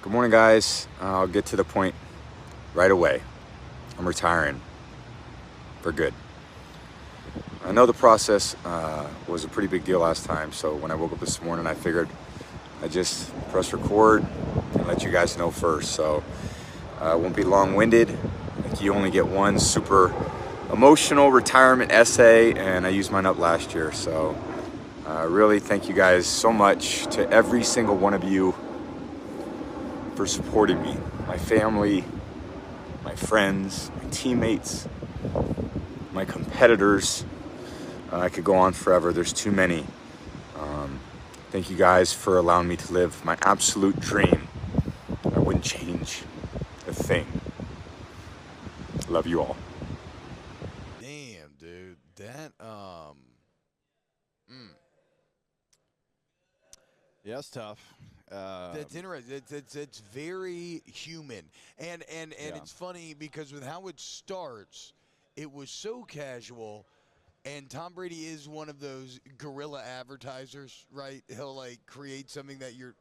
Good morning, guys. I'll get to the point right away. I'm retiring for good. I know the process was a pretty big deal last time, so when I woke up this morning, I figured I'd just press record and let you guys know first. So I won't be long-winded. Like, you only get one super emotional retirement essay, and I used mine up last year. So really thank you guys so much, to every single one of you, for supporting me, my family, my friends, my teammates, my competitors. I could go on forever. There's too many. Thank you guys for allowing me to live my absolute dream. I wouldn't change a thing. Love you all. Damn, dude. Yeah, it's tough. That's interesting. It's very human, and Yeah. it's funny because with how it starts, it was so casual, and Tom Brady is one of those guerrilla advertisers, right? He'll like create something that you're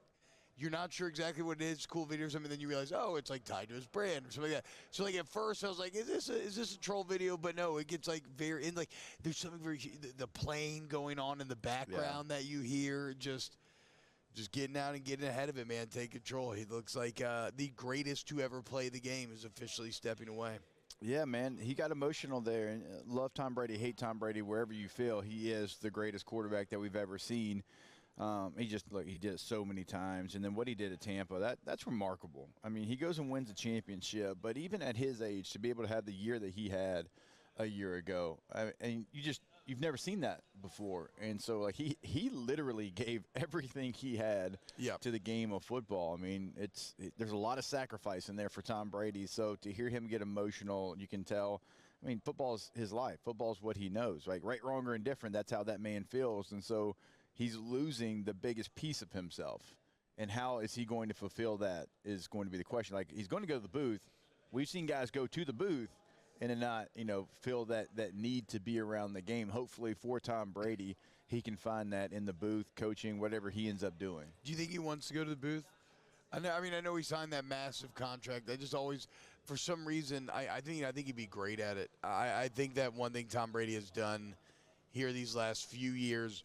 not sure exactly what it is, cool video or something, then you realize, oh, it's like tied to his brand or something like that. So like at first I was like, is this a troll video? But no, it gets like very in like there's something very the plane going on in the background that you hear just getting out and getting ahead of it, man. Take control. He looks like the greatest to ever play the game is officially stepping away. Yeah, man, he got emotional there. And love Tom Brady, hate Tom Brady, wherever you feel. He is the greatest quarterback that we've ever seen. He did it so many times, and then what he did at Tampa, that's remarkable. I mean, he goes and wins a championship, but even at his age, to be able to have the year that he had a year ago, and you've never seen that before, and so like he literally gave everything he had Yep. to the game of football. I mean, there's a lot of sacrifice in there for Tom Brady. So to hear him get emotional, you can tell. I mean, football is his life. Football is what he knows. Right, wrong, or indifferent. That's how that man feels, and so he's losing the biggest piece of himself. And how is he going to fulfill that is going to be the question. Like, he's going to go to the booth. We've seen guys go to the booth and then not, feel that need to be around the game. Hopefully for Tom Brady, he can find that in the booth, coaching, whatever he ends up doing. Do you think he wants to go to the booth? I know he signed that massive contract. I just always, for some reason, I think he'd be great at it. I think that one thing Tom Brady has done here these last few years,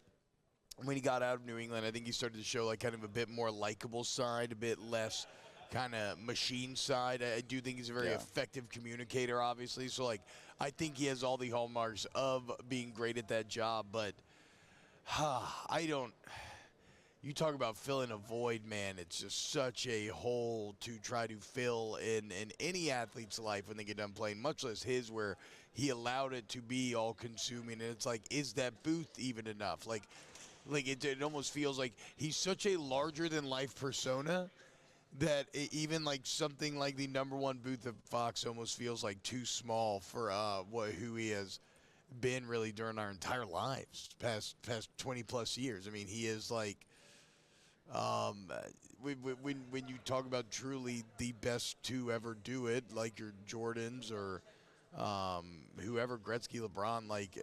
when he got out of New England, I think he started to show like kind of a bit more likable side, a bit less kind of machine side. I do think he's a very effective communicator, obviously. So like, I think he has all the hallmarks of being great at that job. But I don't. You talk about filling a void, man. It's just such a hole to try to fill in any athlete's life when they get done playing, much less his, where he allowed it to be all-consuming. And it's like, is that booth even enough? Like it almost feels like he's such a larger-than-life persona that even like something like the number one booth at Fox almost feels like too small for who he has been really during our entire lives, past 20-plus years. I mean, he is like when you talk about truly the best to ever do it, like your Jordans or whoever, Gretzky, LeBron, like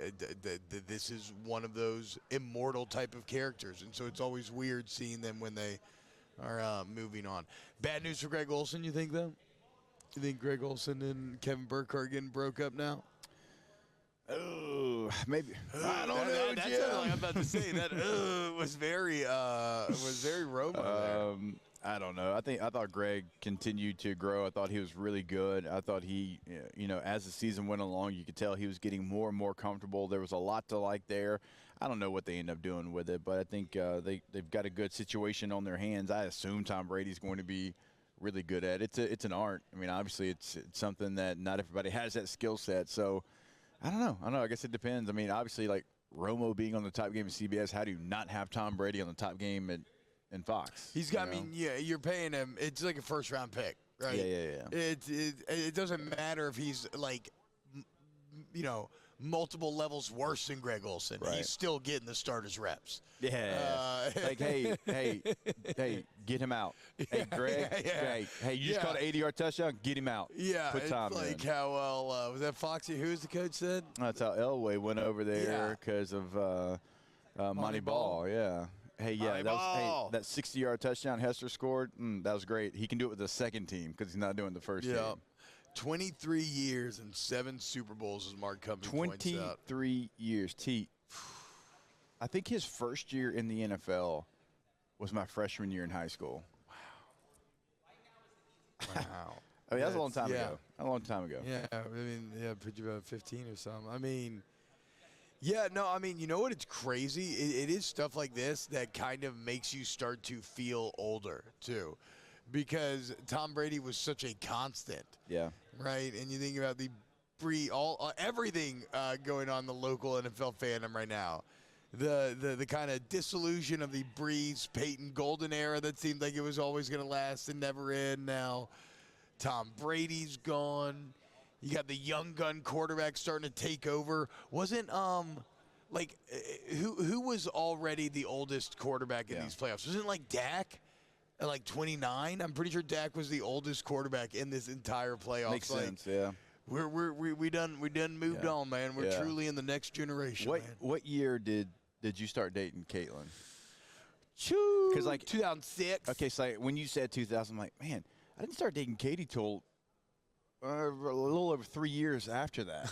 this is one of those immortal type of characters, and so it's always weird seeing them when they are moving on. Bad news for Greg Olsen, you think, though? You think Greg Olsen and Kevin Burkhardt getting broke up now? Oh, maybe. I don't know, That's Jim. what I'm about to say. That was very Romo there. I don't know. I thought Greg continued to grow. I thought he was really good. I thought he, as the season went along, you could tell he was getting more and more comfortable. There was a lot to like there. I don't know what they end up doing with it, but I think they've got a good situation on their hands. I assume Tom Brady's going to be really good at it. It's an art. I mean, obviously it's something that not everybody has that skill set. So I don't know. I guess it depends. I mean, obviously, like Romo being on the top game at CBS, how do you not have Tom Brady on the top game in Fox? He's got. I mean, yeah, you're paying him. It's like a first-round pick, right? Yeah. It doesn't matter if he's like, multiple levels worse than Greg Olsen. Right. He's still getting the starters reps. Yeah. Like, hey, get him out. Hey, Greg. Hey, you just caught an 80-yard touchdown. Get him out. Yeah, Put Tom it's like in. how was that Foxy? Who's the coach said? That's how Elway went over there because of Monty Ball. Yeah. Hey, yeah, Moneyball. that 60-yard touchdown Hester scored, that was great. He can do it with the second team because he's not doing the first team. 23 years and 7 Super Bowls, as Mark Company points out. 23 years. I think his first year in the NFL was my freshman year in high school. Wow. I mean, that was a long time ago. A long time ago. Yeah, I mean, put you about 15 or something. I mean, yeah, no, I mean, you know what? It's crazy. It is stuff like this that kind of makes you start to feel older, too. Because Tom Brady was such a constant. Yeah. Right? And you think about the everything going on in the local NFL fandom right now. The kind of disillusion of the Breeze, Peyton golden era that seemed like it was always going to last and never end. Now Tom Brady's gone. You got the young gun quarterback starting to take over. Wasn't who was already the oldest quarterback in these playoffs? Wasn't it like Dak at like 29? I'm pretty sure Dak was the oldest quarterback in this entire playoffs. Makes sense, yeah. We done moved on, man. We're truly in the next generation. What year did you start dating Caitlin? Because like 2006. Okay, so when you said 2000, I'm like, man, I didn't start dating Katie till a little over 3 years after that.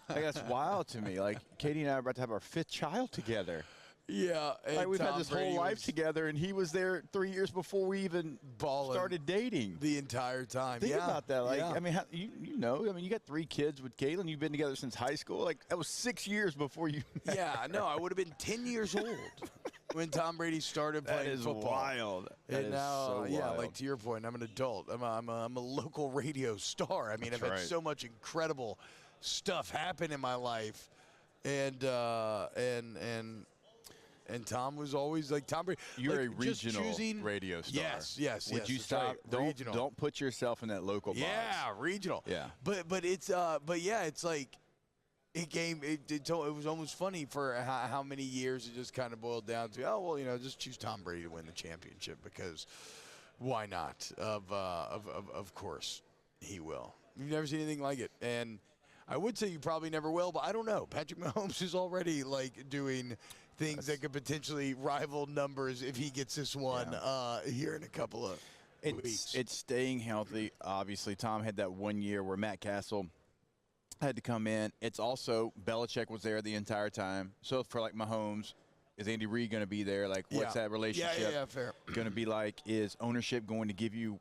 Like, that's wild to me. Like, Katie and I are about to have our 5th child together. Yeah. Like, we've had this whole life together, and he was there 3 years before we even started dating. The entire time. Think about that. Like, I mean, you know, I mean, you got 3 kids with Caitlin. You've been together since high school. Like, that was 6 years before you met. Yeah, no, I would have been 10 years old when Tom Brady started playing football. That is wild. And now, so wild. like to your point, I'm an adult. I'm a local radio star. I mean, I've had so much incredible stuff happen in my life, and Tom was always like Tom Brady. You're a regional radio star. Yes. Would you stop? Right. Don't put yourself in that local box. Yeah, regional. Yeah. But it's like it was almost funny for how many years it just kind of boiled down to just choose Tom Brady to win the championship because why not? Of course he will. You've never seen anything like it, and I would say you probably never will, but I don't know. Patrick Mahomes is already like doing things that could potentially rival numbers if he gets this one here in a couple of weeks. It's staying healthy. Obviously, Tom had that 1 year where Matt Castle had to come in. It's also Belichick was there the entire time. So for like Mahomes, is Andy Reid going to be there? Like, what's that relationship fair. going to be like? Is ownership going to give you,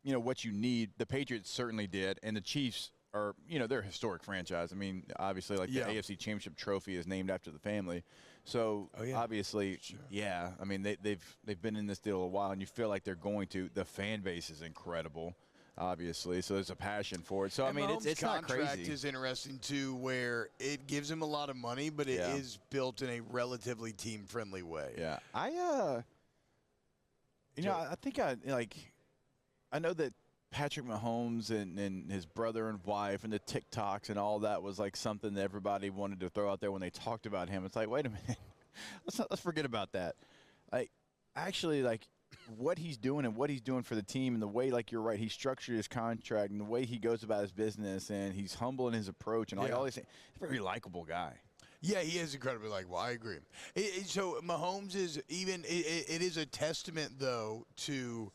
what you need? The Patriots certainly did, and the Chiefs are, they're a historic franchise. I mean, obviously, like the AFC Championship trophy is named after the family. So obviously, I mean, they've been in this deal a while, and you feel like they're going to. The fan base is incredible, obviously. So there's a passion for it. So and I mean, it's not crazy. Contract is interesting too, where it gives him a lot of money, but it is built in a relatively team-friendly way. Yeah, I think I know that Patrick Mahomes and his brother and wife and the TikToks and all that was like something that everybody wanted to throw out there when they talked about him. It's like, wait a minute, let's forget about that. Like, actually, like what he's doing and what he's doing for the team and the way, like you're right, he structured his contract and the way he goes about his business and he's humble in his approach and all these things. He's a very likable guy. Yeah, he is incredibly likable. I agree. So Mahomes is it is a testament though to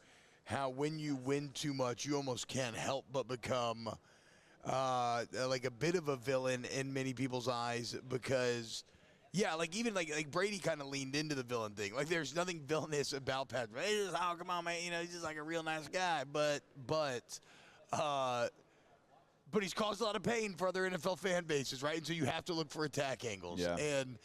how when you win too much, you almost can't help but become like a bit of a villain in many people's eyes because, like even like Brady kind of leaned into the villain thing. Like there's nothing villainous about Patrick. Hey, oh, come on, man, he's just like a real nice guy. But he's caused a lot of pain for other NFL fan bases, right? And so you have to look for attack angles. Yeah. And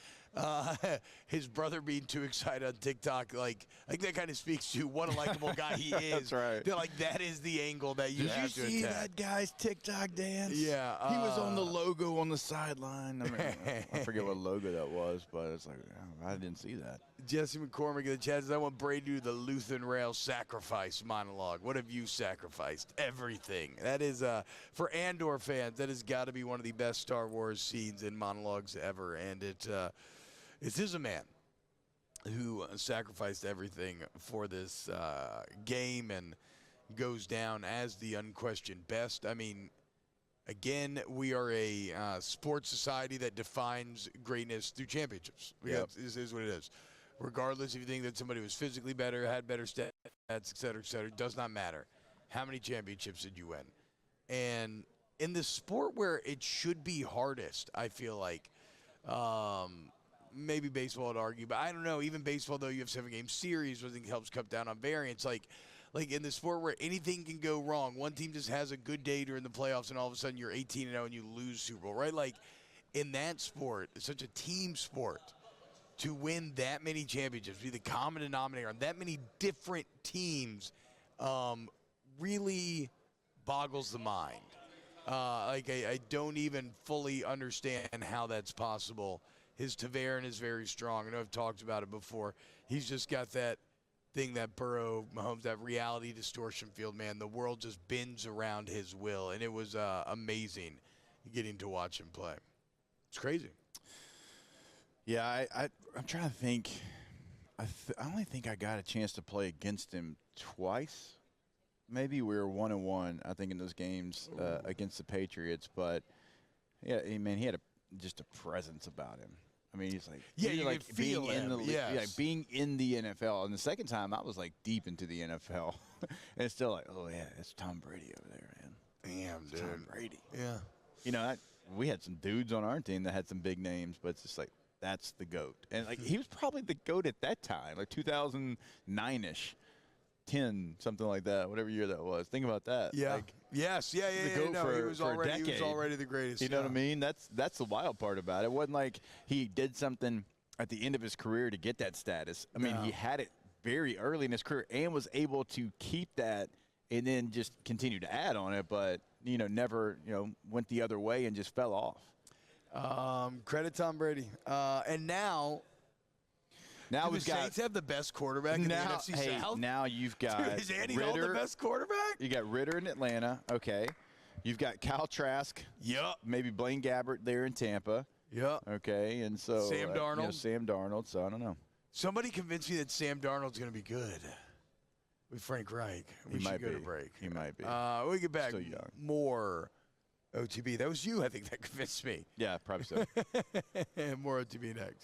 his brother being too excited on TikTok, like that kind of speaks to what a likable guy he is. That's right. They're like, that is the angle that you have to attack. Did you see that guy's TikTok dance? Yeah. He was on the logo on the sideline. I mean, I forget what logo that was, but it's like, I didn't see that. Jesse McCormick in the chat says, I want Brady to do the Lutheran Rail sacrifice monologue. What have you sacrificed? Everything. That is, for Andor fans, that has got to be one of the best Star Wars scenes and monologues ever. And it is a man who sacrificed everything for this game and goes down as the unquestioned best. I mean, again, we are a sports society that defines greatness through championships. Yep. This is what it is. regardless if you think that somebody was physically better, had better stats, et cetera, does not matter. How many championships did you win? And in the sport where it should be hardest, I feel like, maybe baseball would argue, but I don't know. Even baseball, though, you have 7-game series, which I think helps cut down on variance. Like in the sport where anything can go wrong, one team just has a good day during the playoffs, and all of a sudden you're 18-0 and you lose Super Bowl, right? Like in that sport, it's such a team sport. To win that many championships, be the common denominator on that many different teams, really boggles the mind. I don't even fully understand how that's possible. His Taverin is very strong. I know I've talked about it before. He's just got that thing that Burrow, Mahomes, that reality distortion field, man. The world just bends around his will, and it was amazing getting to watch him play. It's crazy. Yeah, I'm trying to think. I only think I got a chance to play against him twice. Maybe we were 1-1, I think, in those games against the Patriots. But yeah, man, he had just a presence about him. I mean, he's like, you like could feel being him. in the being in the NFL. And the second time, I was like deep into the NFL, and it's still like, oh yeah, it's Tom Brady over there, man. Damn, it's dude. Tom Brady. Yeah. You know, we had some dudes on our team that had some big names, but it's just like, that's the GOAT. And like he was probably the GOAT at that time, like 2009-ish, 10, something like that, whatever year that was. Think about that. Yeah. Like, yes. Yeah. GOAT No, for, he was for a decade. He was already the greatest. You know what I mean? That's the wild part about it. It wasn't like he did something at the end of his career to get that status. I mean, he had it very early in his career and was able to keep that and then just continue to add on it, but never went the other way and just fell off. Credit Tom Brady. And now we've the got Saints have the best quarterback in the NFC South. Now you've got Dude, is Andy Dalton the best quarterback? You got Ritter in Atlanta. Okay. You've got Kyle Trask. Yep. Maybe Blaine Gabbert there in Tampa. Yep. Okay. And so Sam Darnold. Sam Darnold. So I don't know. Somebody convinced me that Sam Darnold's going to be good with Frank Reich. We should go to break. He might be. We get back. Still young. More OTB. That was you, I think, that convinced me. Yeah, probably so. More OTB next.